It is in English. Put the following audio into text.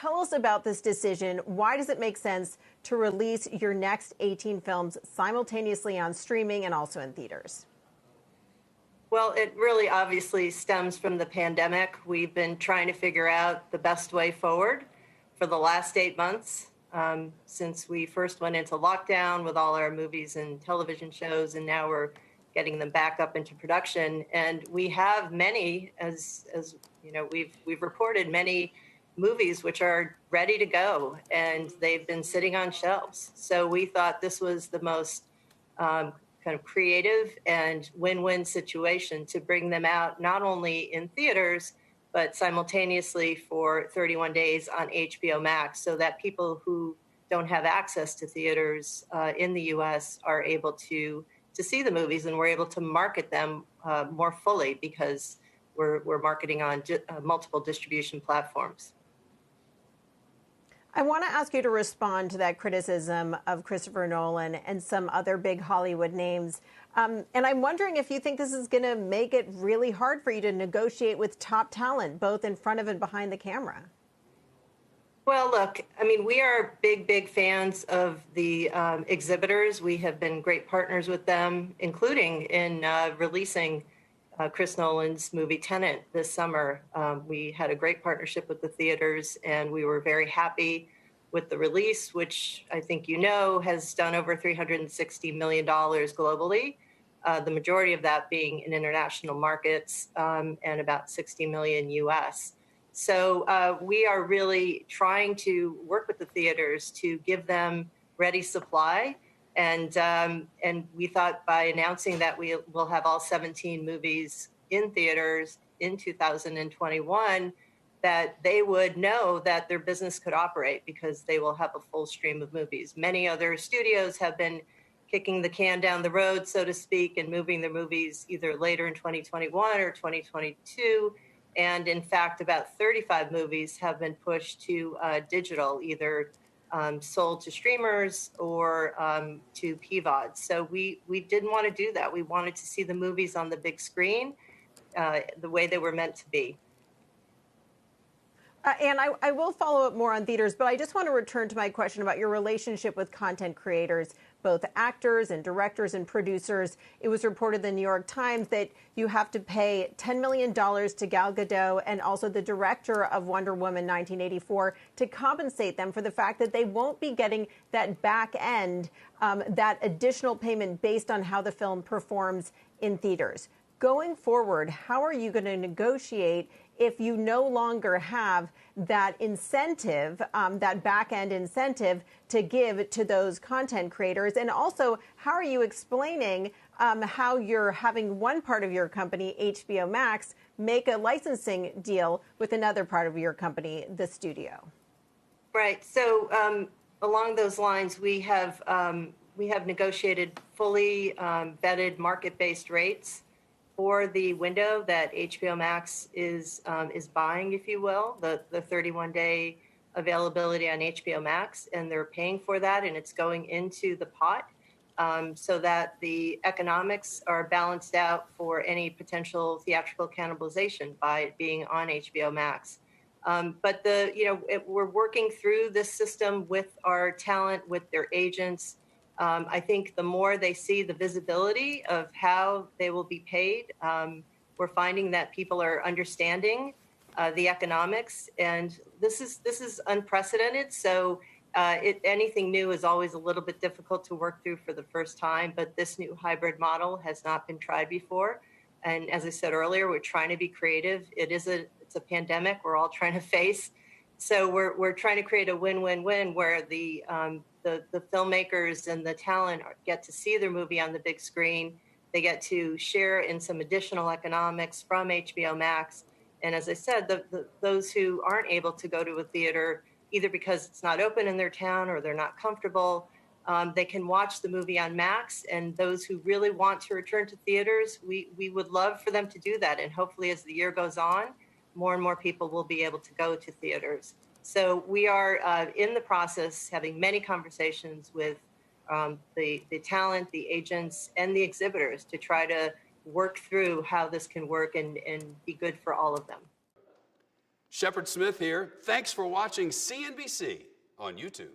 tell us about this decision. Why does it make sense to release your next 18 films simultaneously on streaming and also in theaters? Well, it really obviously stems from the pandemic. We've been trying to figure out the best way forward for the last 8 months since we first went into lockdown with all our movies and television shows, and now we're getting them back up into production. And we have many, as you know, we've reported many movies which are ready to go, and they've been sitting on shelves. So we thought this was the most kind of creative and win-win situation to bring them out not only in theaters, but simultaneously for 31 days on HBO Max, so that people who don't have access to theaters in the U.S. are able to see the movies, and we're able to market them more fully because we're marketing on multiple distribution platforms. I want to ask you to respond to that criticism of Christopher Nolan and some other big Hollywood names. And I'm wondering if you think this is going to make it really hard for you to negotiate with top talent, both in front of and behind the camera. Well, look, I mean, we are big fans of the exhibitors. We have been great partners with them, including in releasing Chris Nolan's movie Tenet this summer. We had a great partnership with the theaters, and we were very happy with the release, which I think you know has done over $360 million globally, the majority of that being in international markets, and about 60 million US. So we are really trying to work with the theaters to give them ready supply. And we thought by announcing that we will have all 17 movies in theaters in 2021, that they would know that their business could operate because they will have a full stream of movies. Many other studios have been kicking the can down the road, so to speak, and moving their movies either later in 2021 or 2022. And in fact, about 35 movies have been pushed to digital, either sold to streamers or to PVOD. So we didn't want to do that. We wanted to see the movies on the big screen the way they were meant to be. And I will follow up more on theaters, but I just want to return to my question about your relationship with content creators, both actors and directors and producers. It was reported in the New York Times that you have to pay $10 million to Gal Gadot and also the director of Wonder Woman 1984 to compensate them for the fact that they won't be getting that back end, that additional payment based on how the film performs in theaters. Going forward, how are you going to negotiate if you no longer have that incentive, that back-end incentive to give to those content creators? And also, how are you explaining how you're having one part of your company, HBO Max, make a licensing deal with another part of your company, the studio? Right. So along those lines, we have negotiated fully vetted market-based rates for the window that HBO Max is buying, if you will, the 31-day availability on HBO Max, and they're paying for that, and it's going into the pot so that the economics are balanced out for any potential theatrical cannibalization by it being on HBO Max. But we're working through this system with our talent, with their agents. I think the more they see the visibility of how they will be paid, we're finding that people are understanding the economics, and this is unprecedented. So anything new is always a little bit difficult to work through for the first time, but this new hybrid model has not been tried before. And as I said earlier, we're trying to be creative. It's a pandemic we're all trying to face. So we're trying to create a win-win-win where the filmmakers and the talent get to see their movie on the big screen. They get to share in some additional economics from HBO Max. And as I said, those who aren't able to go to a theater, either because it's not open in their town or they're not comfortable, they can watch the movie on Max. And those who really want to return to theaters, we would love for them to do that. And hopefully as the year goes on, more and more people will be able to go to theaters. So we are in the process having many conversations with the talent, the agents, and the exhibitors to try to work through how this can work and be good for all of them. Shepard Smith here. Thanks for watching CNBC on YouTube.